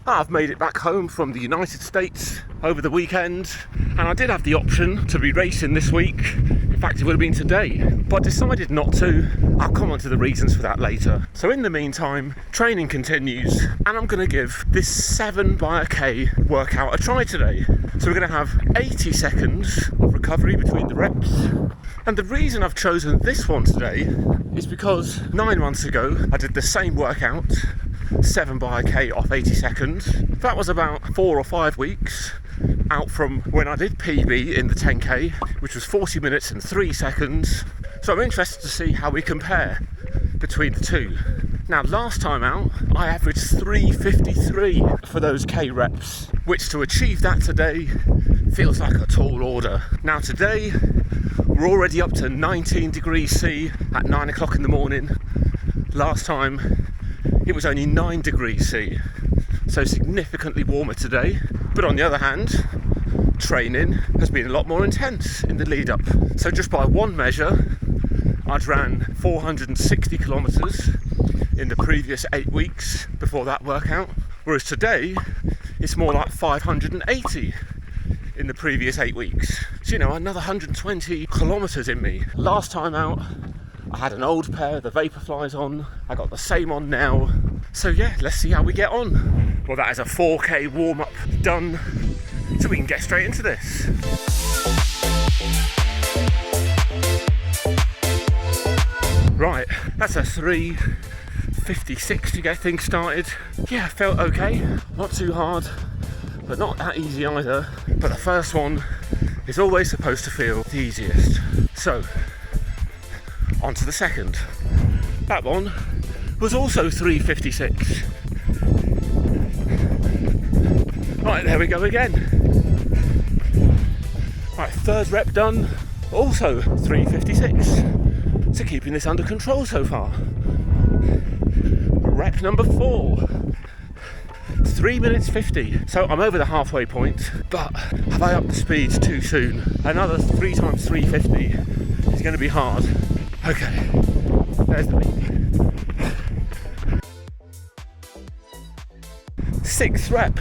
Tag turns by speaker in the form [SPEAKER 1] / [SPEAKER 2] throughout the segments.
[SPEAKER 1] I've made it back home from the United States over the weekend, and I did have the option to be racing this week. In fact, it would have been today, but decided not to. I'll come on to the reasons for that later. So in the meantime, training continues, and I'm going to give this 7 by a K workout a try today. So we're going to have 80 seconds of recovery between the reps. And the reason I've chosen this one today is because 9 months ago, I did the same workout, 7 by a K off 80 seconds. That was about 4 or 5 weeks out from when I did PB in the 10K, which was 40 minutes and 3 seconds. So I'm interested to see how we compare between the two. Now, last time out, I averaged 3:53 for those K reps, which to achieve that today feels like a tall order. Now today, we're already up to 19 degrees C at 9 o'clock in the morning. Last time, it was only 9 degrees C, so significantly warmer today. But on the other hand, training has been a lot more intense in the lead up. So just by one measure, I'd ran 460 kilometres in the previous 8 weeks before that workout, whereas today it's more like 580 in the previous 8 weeks. So, you know, another 120 kilometres in me. Last time out, I had an old pair of the Vaporflies on. I got the same on now. So yeah, let's see how we get on. Well, that is a 4K warm-up done, so we can get straight into this. Right, that's a 3:56 to get things started. Yeah, felt okay. Not too hard, but not that easy either. But the first one is always supposed to feel the easiest. So, on to the second. That one was also 3:56. Right, there we go again. Right, third rep done, also 3:56. So keeping this under control so far. Rep number 4. 3 minutes 50. So I'm over the halfway point, but have I upped the speed too soon? Another 3 times 350 is going to be hard. Okay, there's the beat. 6th rep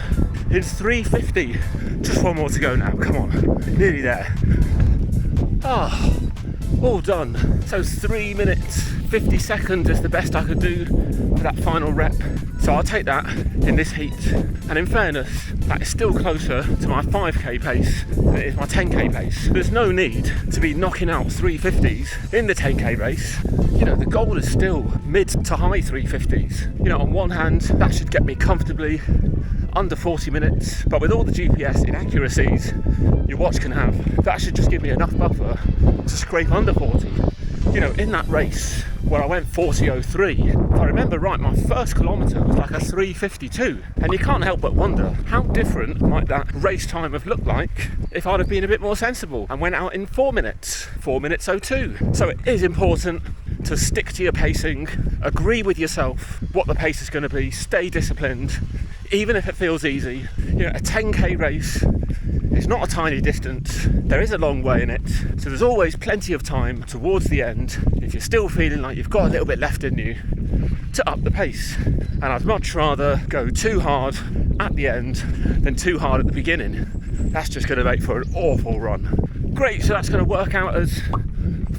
[SPEAKER 1] is 350. Just one more to go now, come on, nearly there. All done. So 3 minutes 50 seconds is the best I could do for that final rep. So I'll take that in this heat. And in fairness, that is still closer to my 5K pace than it is my 10K pace. There's no need to be knocking out 350s in the 10K race. You know, the goal is still mid to high 350s. You know, on one hand, that should get me comfortably under 40 minutes, but with all the GPS inaccuracies your watch can have, that should just give me enough buffer to scrape under 40. You know, in that race where I went 40:03, if I remember right, my first kilometre was like a 3:52, and you can't help but wonder how different might that race time have looked like if I'd have been a bit more sensible and went out in 4 minutes 02. So it is important to stick to your pacing, agree with yourself what the pace is going to be, stay disciplined, even if it feels easy. You know, a 10K race is not a tiny distance. There is a long way in it, so there's always plenty of time towards the end, if you're still feeling like you've got a little bit left in you, to up the pace. And I'd much rather go too hard at the end than too hard at the beginning. That's just going to make for an awful run. Great, so that's going to work out as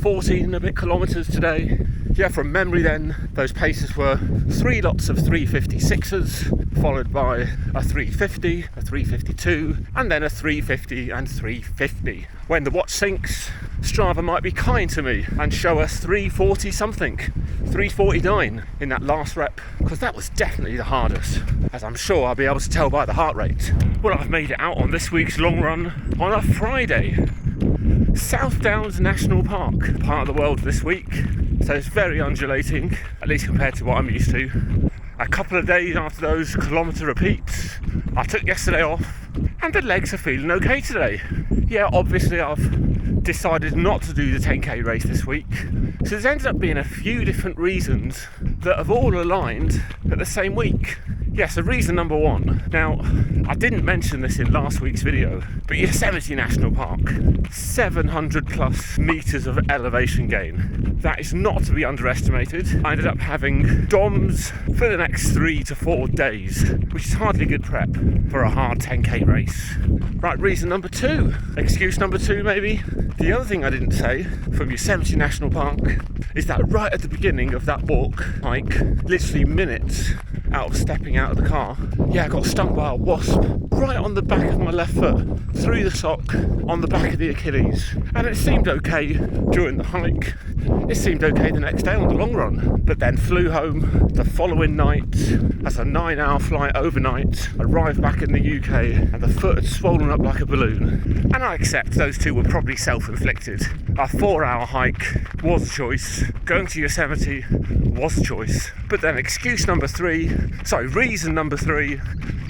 [SPEAKER 1] 14 and a bit kilometres today. Yeah, from memory then, those paces were 3 lots of 3:56s, followed by a 3:50, a 3:52, and then a 3:50 and 3:50. When the watch syncs, Strava might be kind to me and show us 3:40 something, 3:49 in that last rep, because that was definitely the hardest, as I'm sure I'll be able to tell by the heart rate. Well, I've made it out on this week's long run on a Friday. South Downs National Park, part of the world this week, so it's very undulating, at least compared to what I'm used to. A couple of days after those kilometre repeats, I took yesterday off, and the legs are feeling okay today. Yeah, obviously I've decided not to do the 10K race this week, so there's ended up being a few different reasons that have all aligned at the same week. Yeah, so reason number one. Now, I didn't mention this in last week's video, but Yosemite National Park, 700 plus meters of elevation gain. That is not to be underestimated. I ended up having DOMs for the next 3 to 4 days, which is hardly good prep for a hard 10k race. Right, reason number two, excuse number two maybe. The other thing I didn't say from Yosemite National Park is that right at the beginning of that hike, literally minutes out of stepping out of the car, yeah, I got stung by a wasp right on the back of my left foot, through the sock, on the back of the Achilles. And it seemed okay during the hike. It seemed okay the next day on the long run, but then flew home the following night as a 9-hour flight overnight, arrived back in the UK, and the foot had swollen up like a balloon. And I accept those two were probably self-inflicted. A 4-hour hike was a choice, going to Yosemite was a choice. But then reason number three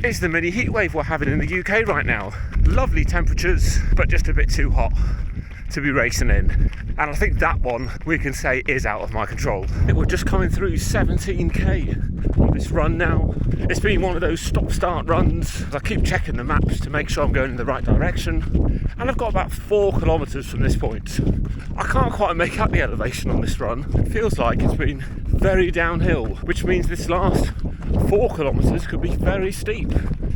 [SPEAKER 1] is the mini heatwave we're having in the UK right now. Lovely temperatures, but just a bit too hot to be racing in. And I think that one we can say is out of my control. We're just coming through 17k on this run now. It's been one of those stop-start runs. I keep checking the maps to make sure I'm going in the right direction. And I've got about 4 kilometers from this point. I can't quite make out the elevation on this run. It feels like it's been very downhill, which means this last 4 kilometers could be very steep.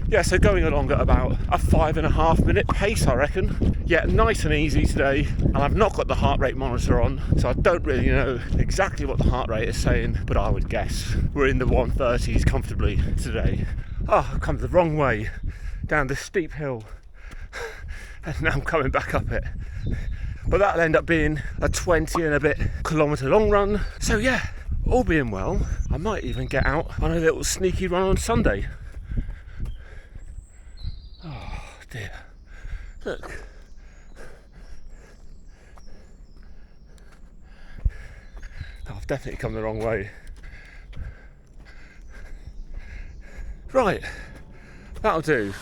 [SPEAKER 1] Yeah, so going along at about a 5.5 minute pace, I reckon. Yeah, nice and easy today. And I've not got the heart rate monitor on, so I don't really know exactly what the heart rate is saying, but I would guess we're in the 130s comfortably today. Oh, I've come the wrong way down this steep hill. And now I'm coming back up it. But that'll end up being a 20 and a bit kilometre long run. So yeah, all being well, I might even get out on a little sneaky run on Sunday. Oh dear, look. I've definitely come the wrong way. Right, that'll do.